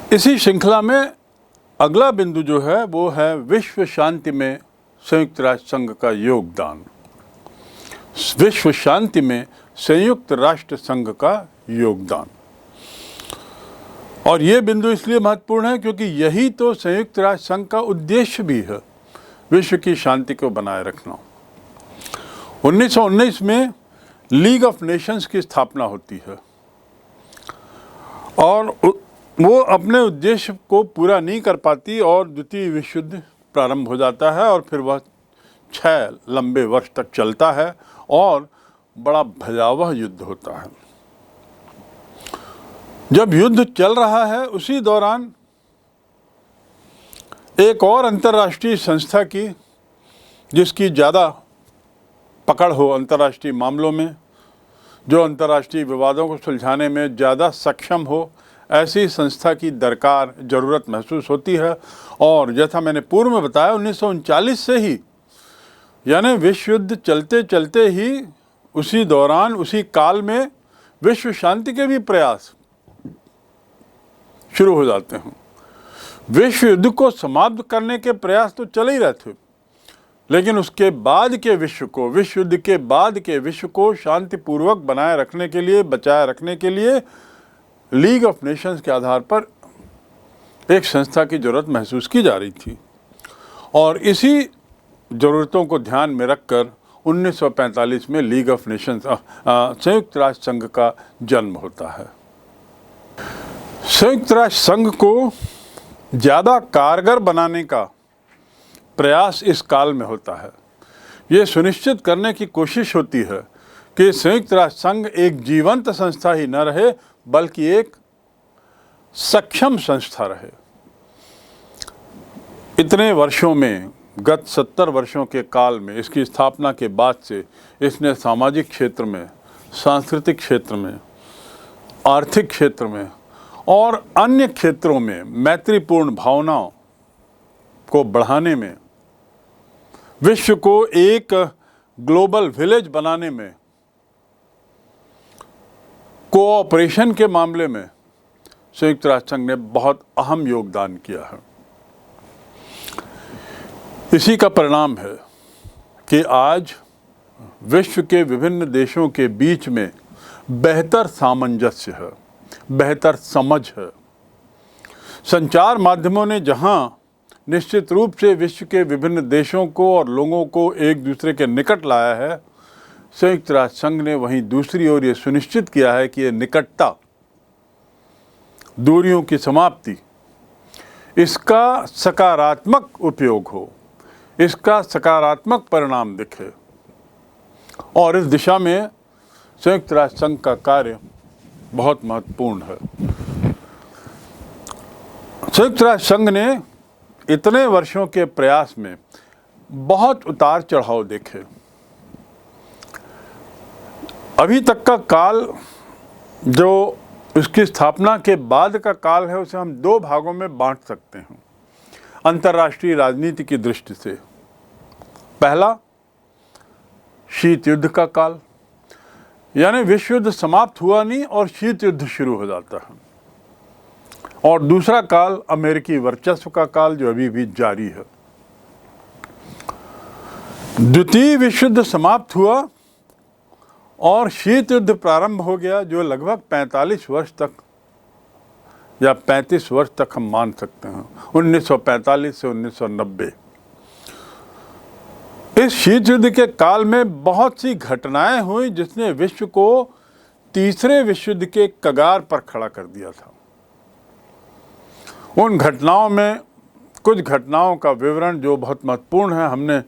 इसी श्रृंखला में अगला बिंदु जो है वो है विश्व शांति में संयुक्त राष्ट्र संघ का योगदान। विश्व शांति में संयुक्त राष्ट्र संघ का योगदान, और ये बिंदु इसलिए महत्वपूर्ण है क्योंकि यही तो संयुक्त राष्ट्र संघ का उद्देश्य भी है, विश्व की शांति को बनाए रखना। 1919 में लीग ऑफ नेशंस की स्थापना होती है और वो अपने उद्देश्य को पूरा नहीं कर पाती और द्वितीय विश्व युद्ध प्रारंभ हो जाता है और फिर वह 6 लंबे वर्ष तक चलता है और बड़ा भयावह युद्ध होता है। जब युद्ध चल रहा है उसी दौरान एक और अंतर्राष्ट्रीय संस्था की, जिसकी ज़्यादा पकड़ हो अंतर्राष्ट्रीय मामलों में, जो अंतर्राष्ट्रीय विवादों को सुलझाने में ज़्यादा सक्षम हो, ऐसी संस्था की ज़रूरत महसूस होती है। और जैसा मैंने पूर्व में बताया 1939 से ही, यानी विश्व युद्ध चलते चलते ही उसी दौरान, उसी काल में विश्व शांति के भी प्रयास शुरू हो जाते हैं। विश्व युद्ध को समाप्त करने के प्रयास तो चले ही रहते, लेकिन उसके बाद के विश्व को, विश्व युद्ध के बाद के विश्व को शांतिपूर्वक बनाए रखने के लिए, बचाए रखने के लिए लीग ऑफ नेशंस के आधार पर एक संस्था की जरूरत महसूस की जा रही थी। और इसी ज़रूरतों को ध्यान में रखकर 1945 में लीग ऑफ नेशंस, संयुक्त राष्ट्र संघ का जन्म होता है। संयुक्त राष्ट्र संघ को ज़्यादा कारगर बनाने का प्रयास इस काल में होता है। ये सुनिश्चित करने की कोशिश होती है कि संयुक्त राष्ट्र संघ एक जीवंत संस्था ही न रहे, बल्कि एक सक्षम संस्था रहे। इतने वर्षों में, गत 70 वर्षों के काल में, इसकी स्थापना के बाद से इसने सामाजिक क्षेत्र में, सांस्कृतिक क्षेत्र में, आर्थिक क्षेत्र में और अन्य क्षेत्रों में मैत्रीपूर्ण भावनाओं को बढ़ाने में, विश्व को एक ग्लोबल विलेज बनाने में, कोऑपरेशन के मामले में संयुक्त राष्ट्र संघ ने बहुत अहम योगदान किया है। इसी का परिणाम है कि आज विश्व के विभिन्न देशों के बीच में बेहतर सामंजस्य है, बेहतर समझ है। संचार माध्यमों ने जहां निश्चित रूप से विश्व के विभिन्न देशों को और लोगों को एक दूसरे के निकट लाया है, संयुक्त राष्ट्र संघ ने वहीं दूसरी ओर ये सुनिश्चित किया है कि ये निकटता, दूरियों की समाप्ति, इसका सकारात्मक उपयोग हो, इसका सकारात्मक परिणाम दिखे। और इस दिशा में संयुक्त राष्ट्र संघ का कार्य बहुत महत्वपूर्ण है। संयुक्त राष्ट्र संघ ने इतने वर्षों के प्रयास में बहुत उतार चढ़ाव देखे। अभी तक का काल, जो उसकी स्थापना के बाद का काल है, उसे हम 2 भागों में बांट सकते हैं अंतर्राष्ट्रीय राजनीति की दृष्टि से। पहला, शीत युद्ध का काल, यानी विश्व युद्ध समाप्त हुआ नहीं और शीत युद्ध शुरू हो जाता है। और दूसरा काल अमेरिकी वर्चस्व का काल, जो अभी भी जारी है। द्वितीय विश्व युद्ध समाप्त हुआ और शीत युद्ध प्रारंभ हो गया, जो लगभग 45 वर्ष तक या 35 वर्ष तक हम मान सकते हैं, 1945 से 1990। इस शीत युद्ध के काल में बहुत सी घटनाएं हुई जिसने विश्व को तीसरे विश्व युद्ध के कगार पर खड़ा कर दिया था। उन घटनाओं में कुछ घटनाओं का विवरण, जो बहुत महत्वपूर्ण है, हमने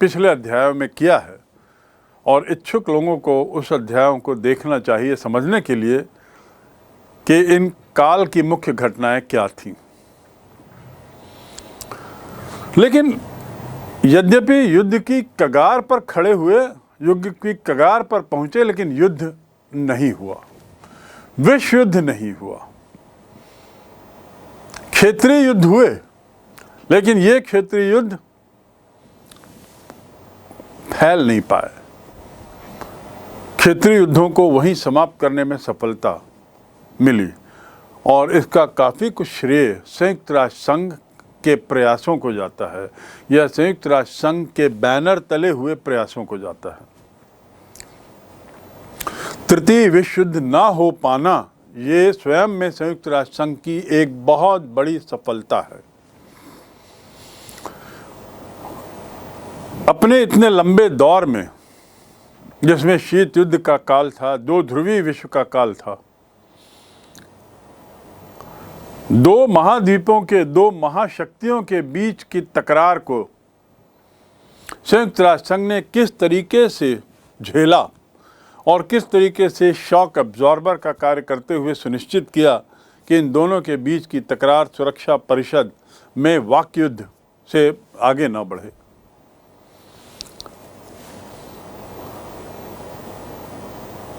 पिछले अध्यायों में किया है और इच्छुक लोगों को उस अध्यायों को देखना चाहिए समझने के लिए कि इन काल की मुख्य घटनाएं क्या थीं। लेकिन यद्यपि युद्ध की कगार पर खड़े हुए, युद्ध की कगार पर पहुंचे, लेकिन युद्ध नहीं हुआ, विश्व युद्ध नहीं हुआ। क्षेत्रीय युद्ध हुए, लेकिन ये क्षेत्रीय युद्ध फैल नहीं पाए। क्षेत्रीय युद्धों को वहीं समाप्त करने में सफलता मिली और इसका काफ़ी कुछ श्रेय संयुक्त राष्ट्र संघ के प्रयासों को जाता है या संयुक्त राष्ट्र संघ के बैनर तले हुए प्रयासों को जाता है। तृतीय विश्व युद्ध ना हो पाना ये स्वयं में संयुक्त राष्ट्र संघ की एक बहुत बड़ी सफलता है। अपने इतने लंबे दौर में, जिसमें शीत युद्ध का काल था, दो ध्रुवीय विश्व का काल था, दो महाद्वीपों के, दो महाशक्तियों के बीच की तकरार को संयुक्त राष्ट्र संघ ने किस तरीके से झेला और किस तरीके से शॉक अब्जॉर्बर का कार्य करते हुए सुनिश्चित किया कि इन दोनों के बीच की तकरार सुरक्षा परिषद में वाक् युद्ध से आगे न बढ़े।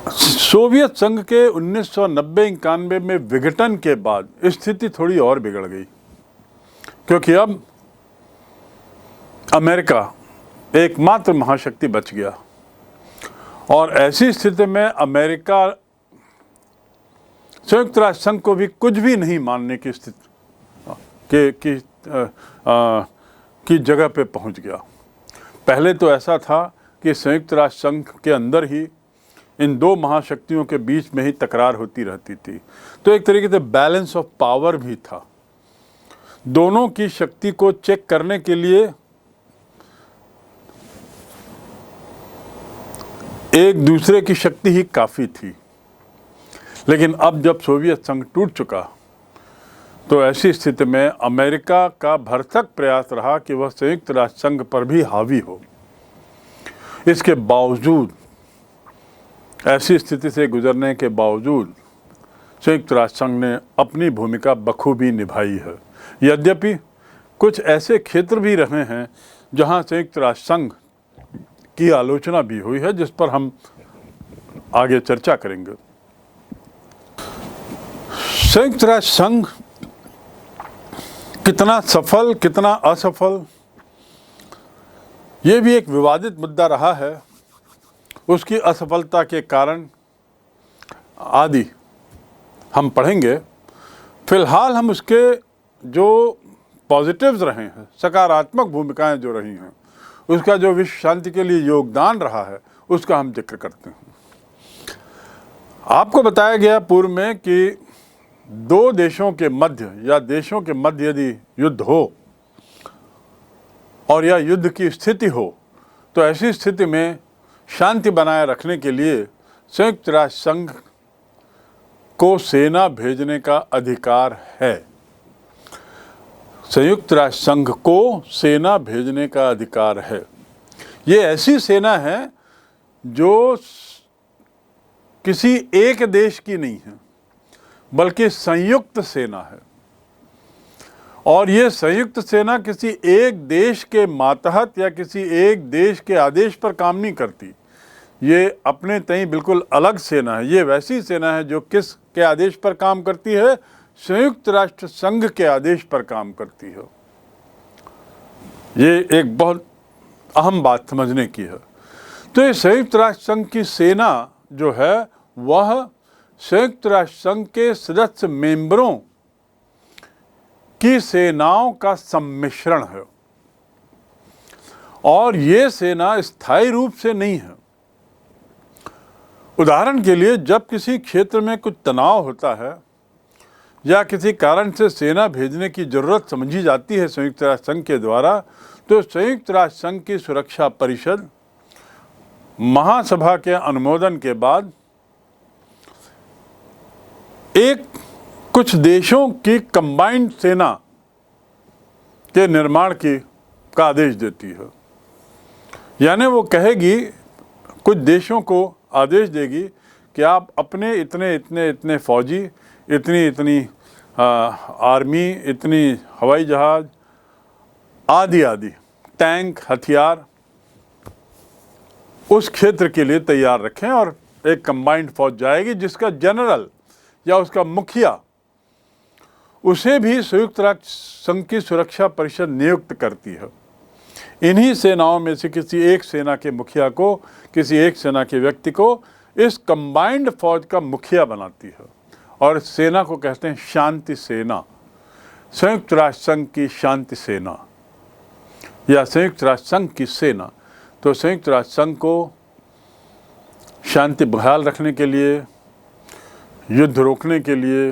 सोवियत संघ के 1990-91 में विघटन के बाद स्थिति थोड़ी और बिगड़ गई, क्योंकि अब अमेरिका एकमात्र महाशक्ति बच गया और ऐसी स्थिति में अमेरिका संयुक्त राष्ट्र संघ को भी कुछ भी नहीं मानने की स्थिति की जगह पे पहुंच गया। पहले तो ऐसा था कि संयुक्त राष्ट्र संघ के अंदर ही इन दो महाशक्तियों के बीच में ही तकरार होती रहती थी, तो एक तरीके से बैलेंस ऑफ पावर भी था। दोनों की शक्ति को चेक करने के लिए एक दूसरे की शक्ति ही काफ़ी थी। लेकिन अब जब सोवियत संघ टूट चुका तो ऐसी स्थिति में अमेरिका का भरसक प्रयास रहा कि वह संयुक्त राष्ट्र संघ पर भी हावी हो। इसके बावजूद, ऐसी स्थिति से गुजरने के बावजूद संयुक्त राष्ट्र संघ ने अपनी भूमिका बखूबी निभाई है। यद्यपि कुछ ऐसे क्षेत्र भी रहे हैं जहां संयुक्त राष्ट्र संघ की आलोचना भी हुई है, जिस पर हम आगे चर्चा करेंगे। संयुक्त राष्ट्र संघ कितना सफल, कितना असफल, ये भी एक विवादित मुद्दा रहा है। उसकी असफलता के कारण आदि हम पढ़ेंगे। फिलहाल हम उसके जो पॉजिटिव्स रहे हैं, सकारात्मक भूमिकाएं जो रही हैं, उसका जो विश्व शांति के लिए योगदान रहा है, उसका हम जिक्र करते हैं। आपको बताया गया पूर्व में कि दो देशों के मध्य या देशों के मध्य यदि युद्ध हो और या युद्ध की स्थिति हो, तो ऐसी स्थिति में शांति बनाए रखने के लिए संयुक्त राष्ट्र संघ को सेना भेजने का अधिकार है। संयुक्त राष्ट्र संघ को सेना भेजने का अधिकार है। ये ऐसी सेना है जो किसी एक देश की नहीं है, बल्कि संयुक्त सेना है। और ये संयुक्त सेना किसी एक देश के मातहत या किसी एक देश के आदेश पर काम नहीं करती। ये अपने तई बिल्कुल अलग सेना है। ये वैसी सेना है जो किस के आदेश पर काम करती है? संयुक्त राष्ट्र संघ के आदेश पर काम करती है। ये एक बहुत अहम बात समझने की है। तो ये संयुक्त राष्ट्र संघ की सेना जो है, वह संयुक्त राष्ट्र संघ के सदस्य मेंबरों की सेनाओं का सम्मिश्रण है और ये सेना स्थायी रूप से नहीं है। उदाहरण के लिए, जब किसी क्षेत्र में कुछ तनाव होता है या किसी कारण से सेना भेजने की जरूरत समझी जाती है संयुक्त राष्ट्र संघ के द्वारा, तो संयुक्त राष्ट्र संघ की सुरक्षा परिषद महासभा के अनुमोदन के बाद कुछ देशों की कंबाइंड सेना के निर्माण का आदेश देती है। यानी वो कहेगी, कुछ देशों को आदेश देगी कि आप अपने इतने इतने इतने फौजी, इतनी इतनी आर्मी, इतनी हवाई जहाज आदि आदि, टैंक, हथियार उस क्षेत्र के लिए तैयार रखें और एक कंबाइंड फौज जाएगी जिसका जनरल या उसका मुखिया उसे भी संयुक्त राष्ट्र संघ की सुरक्षा परिषद नियुक्त करती है। इन्हीं सेनाओं में से किसी एक सेना के मुखिया को, किसी एक सेना के व्यक्ति को इस कंबाइंड फौज का मुखिया बनाती है और इस सेना को कहते हैं शांति सेना, संयुक्त राष्ट्र संघ की शांति सेना या संयुक्त राष्ट्र संघ की सेना। तो संयुक्त राष्ट्र संघ को शांति बहाल रखने के लिए, युद्ध रोकने के लिए,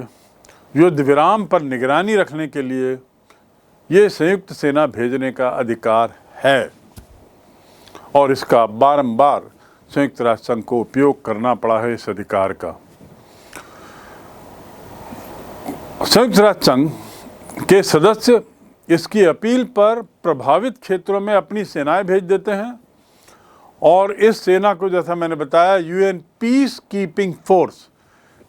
युद्ध विराम पर निगरानी रखने के लिए ये संयुक्त सेना भेजने का अधिकार है और इसका बारंबार संयुक्त राष्ट्र संघ को उपयोग करना पड़ा है इस अधिकार का। संयुक्त राष्ट्र संघ के सदस्य इसकी अपील पर प्रभावित क्षेत्रों में अपनी सेनाएं भेज देते हैं और इस सेना को, जैसा मैंने बताया, यूएन पीस कीपिंग फोर्स,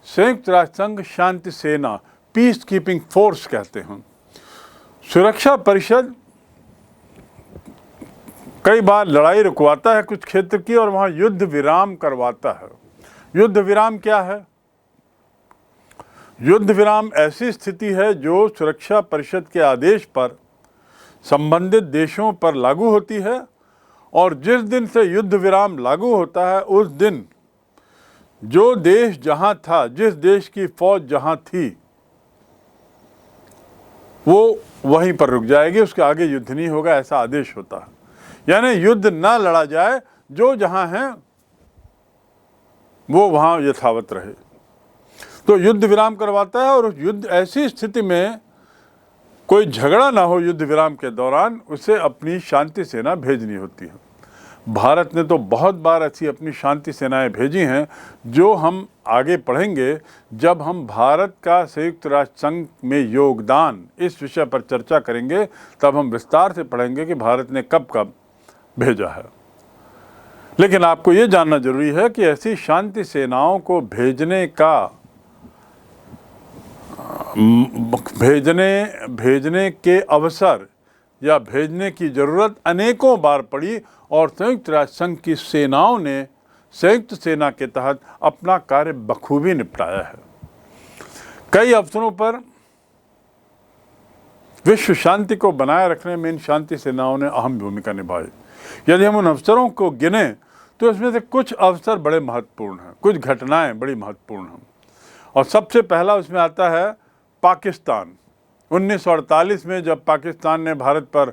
संयुक्त राष्ट्र संघ शांति सेना, पीस कीपिंग फोर्स कहते हैं। सुरक्षा परिषद कई बार लड़ाई रुकवाता है कुछ क्षेत्र की और वहां युद्ध विराम करवाता है। युद्ध विराम क्या है? युद्ध विराम ऐसी स्थिति है जो सुरक्षा परिषद के आदेश पर संबंधित देशों पर लागू होती है और जिस दिन से युद्ध विराम लागू होता है उस दिन जो देश जहां था, जिस देश की फौज जहां थी, वो वहीं पर रुक जाएगी, उसके आगे युद्ध नहीं होगा, ऐसा आदेश होता है। यानी युद्ध ना लड़ा जाए, जो जहां है वो वहां यथावत रहे। तो युद्ध विराम करवाता है और उस युद्ध, ऐसी स्थिति में कोई झगड़ा ना हो युद्ध विराम के दौरान, उसे अपनी शांति सेना भेजनी होती है। भारत ने तो बहुत बार ऐसी अपनी शांति सेनाएं भेजी हैं जो हम आगे पढ़ेंगे जब हम भारत का संयुक्त राष्ट्र संघ में योगदान, इस विषय पर चर्चा करेंगे, तब हम विस्तार से पढ़ेंगे कि भारत ने कब कब भेजा है। लेकिन आपको ये जानना जरूरी है कि ऐसी शांति सेनाओं को भेजने के अवसर या भेजने की ज़रूरत अनेकों बार पड़ी और संयुक्त राष्ट्र संघ की सेनाओं ने संयुक्त सेना के तहत अपना कार्य बखूबी निपटाया है। कई अवसरों पर विश्व शांति को बनाए रखने में इन शांति सेनाओं ने अहम भूमिका निभाई। यदि हम उन अवसरों को गिने तो इसमें से कुछ अवसर बड़े महत्वपूर्ण हैं, कुछ घटनाएं बड़ी महत्वपूर्ण हैं। और सबसे पहला उसमें आता है पाकिस्तान। 1948 में जब पाकिस्तान ने भारत पर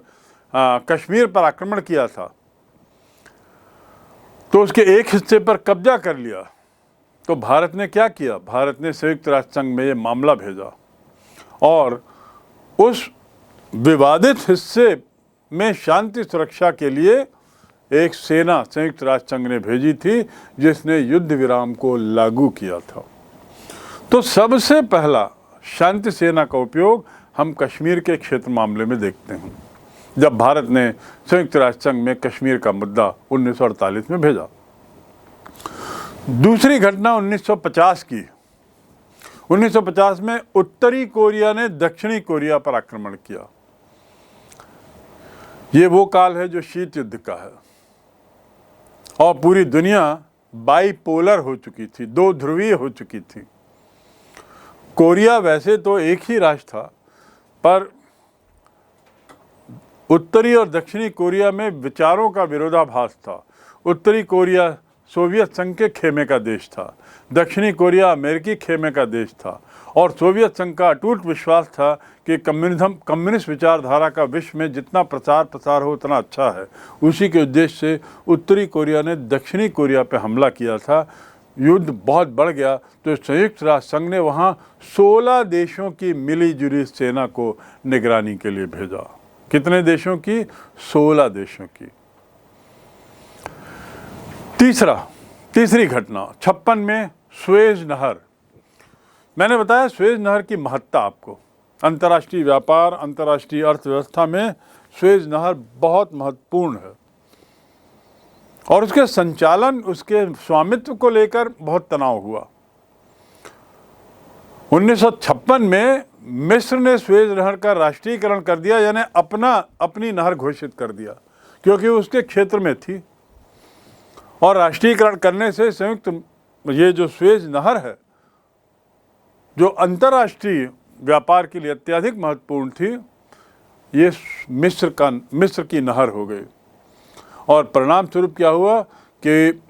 कश्मीर पर आक्रमण किया था तो उसके एक हिस्से पर कब्जा कर लिया, तो भारत ने क्या किया? भारत ने संयुक्त राष्ट्र संघ में ये मामला भेजा और उस विवादित हिस्से में शांति सुरक्षा के लिए एक सेना संयुक्त राष्ट्र संघ ने भेजी थी जिसने युद्ध विराम को लागू किया था। तो सबसे पहला शांति सेना का उपयोग हम कश्मीर के क्षेत्र मामले में देखते हैं, जब भारत ने संयुक्त राष्ट्र संघ में कश्मीर का मुद्दा 1948 में भेजा। दूसरी घटना 1950 की। 1950 में उत्तरी कोरिया ने दक्षिणी कोरिया पर आक्रमण किया। ये वो काल है जो शीत युद्ध का है और पूरी दुनिया बाइपोलर हो चुकी थी, दो ध्रुवीय हो चुकी थी। कोरिया वैसे तो एक ही राष्ट्र था, पर उत्तरी और दक्षिणी कोरिया में विचारों का विरोधाभास था। उत्तरी कोरिया सोवियत संघ के खेमे का देश था, दक्षिणी कोरिया अमेरिकी खेमे का देश था और सोवियत संघ का अटूट विश्वास था कि कम्युनिस्ट विचारधारा का विश्व में जितना प्रसार हो उतना अच्छा है। उसी के उद्देश्य से उत्तरी कोरिया ने दक्षिणी कोरिया पर हमला किया था। युद्ध बहुत बढ़ गया तो संयुक्त राष्ट्र संघ ने वहाँ 16 देशों की मिली जुली सेना को निगरानी के लिए भेजा। कितने देशों की? 16 देशों की। तीसरी घटना 56 में सुएज नहर। मैंने बताया सुएज नहर की महत्ता आपको। अंतर्राष्ट्रीय व्यापार, अंतर्राष्ट्रीय अर्थव्यवस्था में सुएज नहर बहुत महत्वपूर्ण है और उसके संचालन, उसके स्वामित्व को लेकर बहुत तनाव हुआ। 1956 में मिस्र ने सुएज नहर का राष्ट्रीयकरण कर दिया, यानी अपनी नहर घोषित कर दिया, क्योंकि उसके क्षेत्र में थी। और राष्ट्रीयकरण करने से संयुक्त ये जो सुएज नहर है, जो अंतर्राष्ट्रीय व्यापार के लिए अत्यधिक महत्वपूर्ण थी, ये मिस्र की नहर हो गई। और परिणाम स्वरूप क्या हुआ कि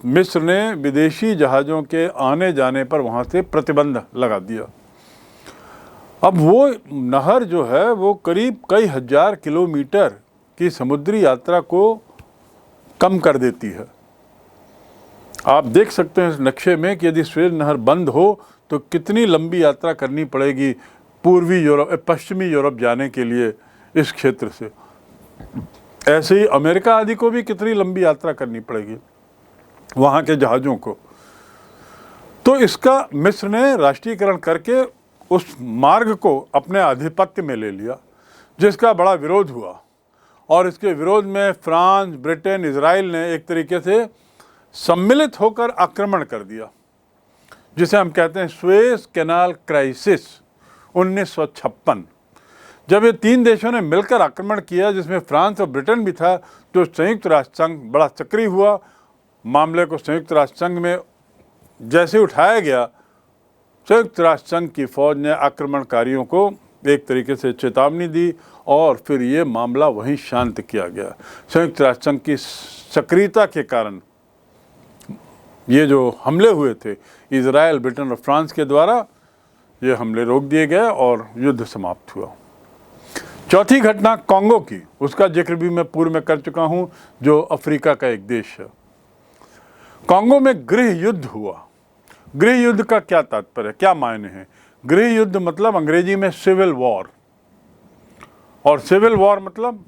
मिस्र ने विदेशी जहाज़ों के आने जाने पर वहाँ से प्रतिबंध लगा दिया। अब वो नहर जो है वो करीब कई हजार किलोमीटर की समुद्री यात्रा को कम कर देती है। आप देख सकते हैं इस नक्शे में कि यदि स्वेज नहर बंद हो तो कितनी लंबी यात्रा करनी पड़ेगी पश्चिमी यूरोप जाने के लिए इस क्षेत्र से। ऐसे ही अमेरिका आदि को भी कितनी लंबी यात्रा करनी पड़ेगी वहाँ के जहाज़ों को। तो इसका मिस्र ने राष्ट्रीयकरण करके उस मार्ग को अपने आधिपत्य में ले लिया, जिसका बड़ा विरोध हुआ। और इसके विरोध में फ्रांस, ब्रिटेन, इजराइल ने एक तरीके से सम्मिलित होकर आक्रमण कर दिया, जिसे हम कहते हैं सुएज कैनाल क्राइसिस 1956। जब ये तीन देशों ने मिलकर आक्रमण किया, जिसमें फ्रांस और ब्रिटेन भी था, तो संयुक्त राष्ट्र संघ बड़ा सक्रिय हुआ। मामले को संयुक्त राष्ट्र संघ में जैसे उठाया गया, संयुक्त राष्ट्र संघ की फौज ने आक्रमणकारियों को एक तरीके से चेतावनी दी और फिर ये मामला वहीं शांत किया गया। संयुक्त राष्ट्र संघ की सक्रियता के कारण ये जो हमले हुए थे इजराइल, ब्रिटेन और फ्रांस के द्वारा, ये हमले रोक दिए गए और युद्ध समाप्त हुआ। चौथी घटना कांगो की, उसका जिक्र भी मैं पूर्व में कर चुका हूँ, जो अफ्रीका का एक देश है। कांगो में गृह युद्ध हुआ। गृह युद्ध का क्या तात्पर्य, क्या मायने हैं? गृह युद्ध मतलब अंग्रेजी में सिविल वॉर, और सिविल वॉर मतलब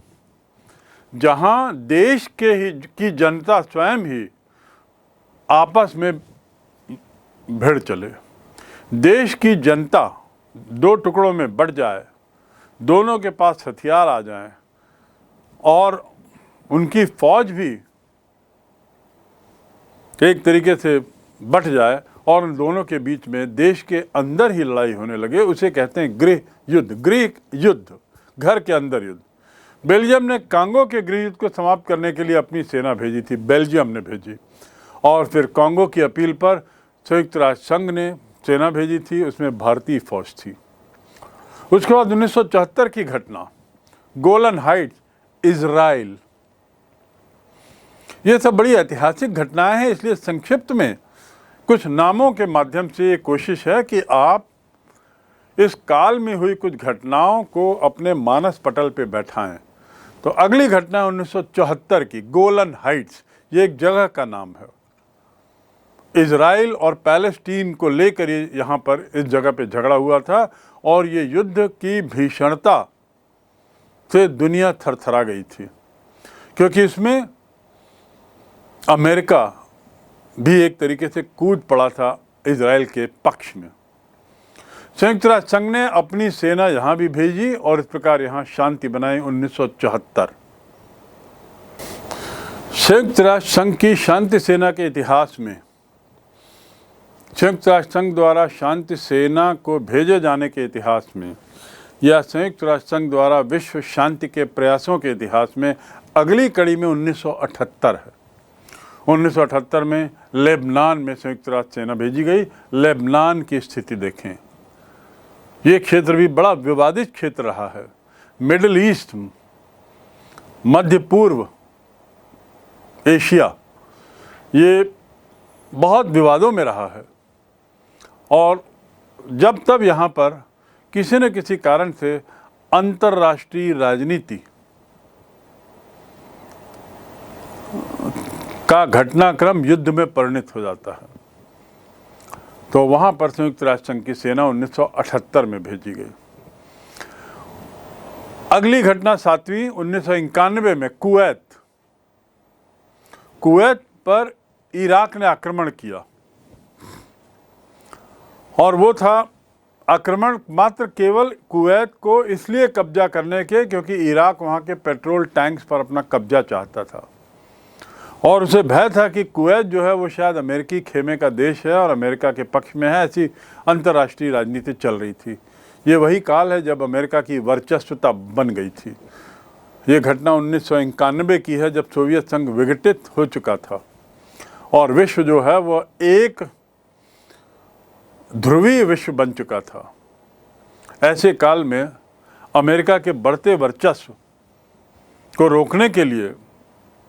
जहां देश की जनता स्वयं ही आपस में भिड़ चले। देश की जनता दो टुकड़ों में बढ़ जाए, दोनों के पास हथियार आ जाएं और उनकी फौज भी एक तरीके से बढ़ जाए और उन दोनों के बीच में देश के अंदर ही लड़ाई होने लगे, उसे कहते हैं गृह युद्ध। गृह युद्ध, घर के अंदर युद्ध। बेल्जियम ने कांगो के गृह युद्ध को समाप्त करने के लिए अपनी सेना भेजी थी, बेल्जियम ने भेजी, और फिर कांगो की अपील पर संयुक्त राष्ट्र संघ ने सेना भेजी थी, उसमें भारतीय फौज थी। उसके बाद 1974 की घटना, गोलन हाइट्स, इजराइल। ये सब बड़ी ऐतिहासिक घटनाएं हैं, इसलिए संक्षिप्त में कुछ नामों के माध्यम से ये कोशिश है कि आप इस काल में हुई कुछ घटनाओं को अपने मानस पटल पे बैठाएं। तो अगली घटना 1974 की, गोलन हाइट्स, ये एक जगह का नाम है। इजराइल और पैलेस्टीन को लेकर यहाँ पर इस जगह पे झगड़ा हुआ था और ये युद्ध की भीषणता से दुनिया थरथरा गई थी, क्योंकि इसमें अमेरिका भी एक तरीके से कूद पड़ा था इजराइल के पक्ष में। संयुक्त राष्ट्र संघ ने अपनी सेना यहाँ भी भेजी और इस प्रकार यहाँ शांति बनाई 1974। संयुक्त राष्ट्र संघ की शांति सेना के इतिहास में संयुक्त राष्ट्र संघ द्वारा शांति सेना को भेजे जाने के इतिहास में या संयुक्त राष्ट्र संघ द्वारा विश्व शांति के प्रयासों के इतिहास में अगली कड़ी में 1978 है। 1978 में लेबनान में संयुक्त राष्ट्र सेना भेजी गई। लेबनान की स्थिति देखें, ये क्षेत्र भी बड़ा विवादित क्षेत्र रहा है। मिडिल ईस्ट, मध्य पूर्व एशिया, ये बहुत विवादों में रहा है और जब तब यहाँ पर किसी न किसी कारण से अंतर्राष्ट्रीय राजनीति का घटनाक्रम युद्ध में परिणत हो जाता है, तो वहाँ पर संयुक्त राष्ट्र संघ की सेना 1978 में भेजी गई। अगली घटना सातवीं 1991 में कुवैत। कुवैत पर इराक ने आक्रमण किया और वो था आक्रमण मात्र केवल कुवैत को इसलिए कब्जा करने के क्योंकि इराक वहाँ के पेट्रोल टैंक्स पर अपना कब्जा चाहता था और उसे भय था कि कुवैत जो है वो शायद अमेरिकी खेमे का देश है और अमेरिका के पक्ष में है। ऐसी अंतर्राष्ट्रीय राजनीति चल रही थी। ये वही काल है जब अमेरिका की वर्चस्वता बन गई थी। ये घटना 1991 की है, जब सोवियत संघ विघटित हो चुका था और विश्व जो है वो एक ध्रुवीय विश्व बन चुका था। ऐसे काल में अमेरिका के बढ़ते वर्चस्व को रोकने के लिए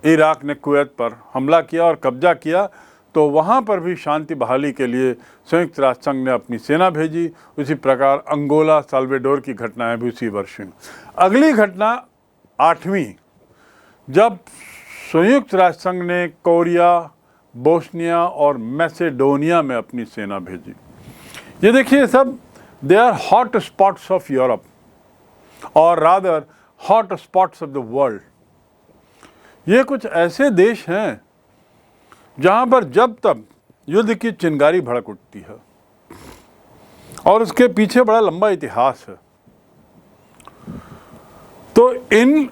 इराक ने कुवैत पर हमला किया और कब्जा किया, तो वहाँ पर भी शांति बहाली के लिए संयुक्त राष्ट्र संघ ने अपनी सेना भेजी। उसी प्रकार अंगोला साल्वाडोर की घटनाएं भी उसी वर्ष हुई। अगली घटना 8वीं, जब संयुक्त राष्ट्र संघ ने कोरिया, बोस्निया और मैसेडोनिया में अपनी सेना भेजी। ये देखिए सब they are hot spots of Europe और rather hot spots of the world. ये कुछ ऐसे देश हैं जहां पर जब तब युद्ध की चिंगारी भड़क उठती है और उसके पीछे बड़ा लंबा इतिहास है। तो इन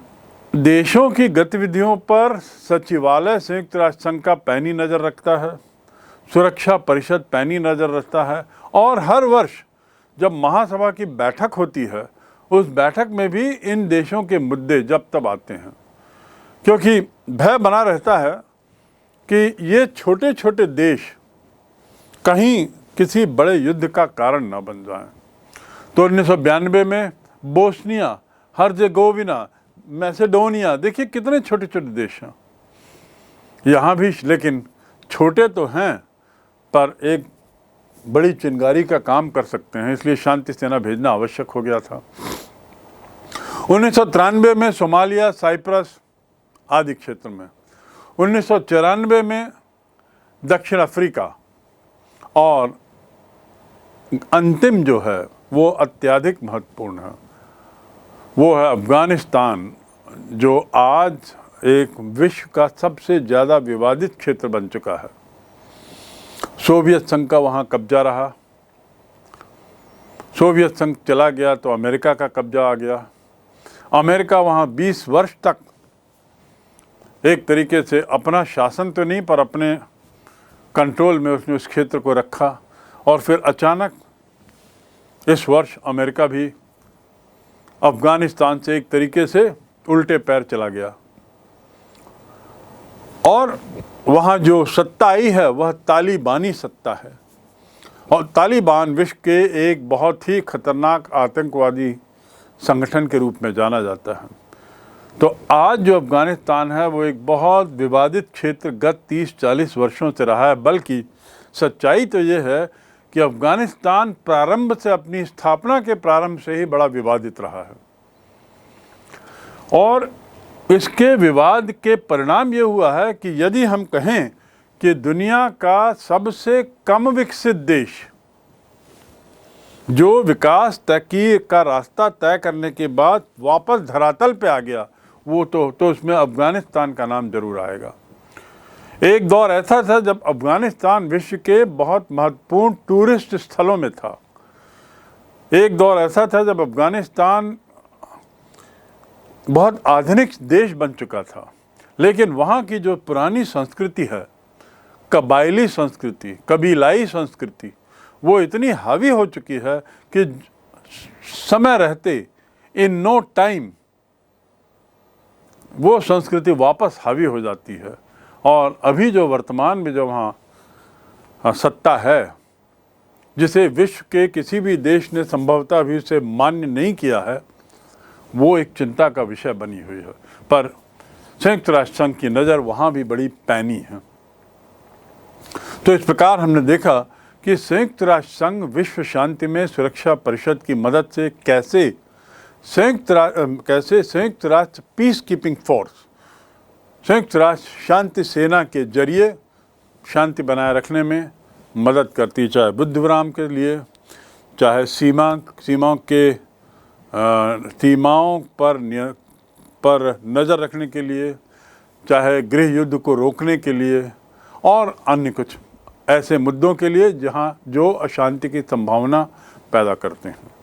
देशों की गतिविधियों पर सचिवालय संयुक्त राष्ट्र संघ का पैनी नज़र रखता है, सुरक्षा परिषद पैनी नज़र रखता है, और हर वर्ष जब महासभा की बैठक होती है उस बैठक में भी इन देशों के मुद्दे जब तब आते हैं, क्योंकि भय बना रहता है कि ये छोटे छोटे देश कहीं किसी बड़े युद्ध का कारण न बन जाएं। तो 1992 में बोस्निया, हर्जेगोविना, मैसेडोनिया, देखिए कितने छोटे छोटे देश हैं यहाँ भी, लेकिन छोटे तो हैं पर एक बड़ी चिंगारी का काम कर सकते हैं, इसलिए शांति सेना भेजना आवश्यक हो गया था। 1993 में सोमालिया, साइप्रस आदि क्षेत्र में, 1994 में दक्षिण अफ्रीका, और अंतिम जो है वो अत्यधिक महत्वपूर्ण है, वो है अफगानिस्तान, जो आज एक विश्व का सबसे ज़्यादा विवादित क्षेत्र बन चुका है। सोवियत संघ का वहाँ कब्जा रहा, सोवियत संघ चला गया तो अमेरिका का कब्जा आ गया। अमेरिका वहाँ 20 वर्ष तक एक तरीके से अपना शासन तो नहीं पर अपने कंट्रोल में उसने उस क्षेत्र को रखा, और फिर अचानक इस वर्ष अमेरिका भी अफगानिस्तान से एक तरीके से उल्टे पैर चला गया, और वहाँ जो सत्ता आई है वह तालिबानी सत्ता है, और तालिबान विश्व के एक बहुत ही खतरनाक आतंकवादी संगठन के रूप में जाना जाता है। तो आज जो अफगानिस्तान है वो एक बहुत विवादित क्षेत्र गत 30-40 वर्षों से रहा है, बल्कि सच्चाई तो ये है कि अफगानिस्तान प्रारंभ से, अपनी स्थापना के प्रारंभ से ही बड़ा विवादित रहा है, और इसके विवाद के परिणाम ये हुआ है कि यदि हम कहें कि दुनिया का सबसे कम विकसित देश जो विकास तय का रास्ता तय करने के बाद वापस धरातल पे आ गया, वो तो उसमें अफगानिस्तान का नाम जरूर आएगा। एक दौर ऐसा था जब अफगानिस्तान विश्व के बहुत महत्वपूर्ण टूरिस्ट स्थलों में था। एक दौर ऐसा था जब अफगानिस्तान बहुत आधुनिक देश बन चुका था, लेकिन वहाँ की जो पुरानी संस्कृति है, कबायली संस्कृति, कबीलाई संस्कृति, वो इतनी हावी हो चुकी है कि समय रहते इन नो टाइम वो संस्कृति वापस हावी हो जाती है। और अभी जो वर्तमान में जो वहाँ सत्ता है, जिसे विश्व के किसी भी देश ने संभवतः अभी उसे मान्य नहीं किया है, वो एक चिंता का विषय बनी हुई है। पर संयुक्त राष्ट्र संघ की नज़र वहाँ भी बड़ी पैनी है। तो इस प्रकार हमने देखा कि संयुक्त राष्ट्र संघ विश्व शांति में सुरक्षा परिषद की मदद से कैसे संयुक्त राष्ट्र पीस कीपिंग फोर्स, संयुक्त राष्ट्र शांति सेना के जरिए शांति बनाए रखने में मदद करती, चाहे बुद्ध विराम के लिए, चाहे सीमाओं पर नज़र रखने के लिए, चाहे गृह युद्ध को रोकने के लिए, और अन्य कुछ ऐसे मुद्दों के लिए जहां जो अशांति की संभावना पैदा करते हैं।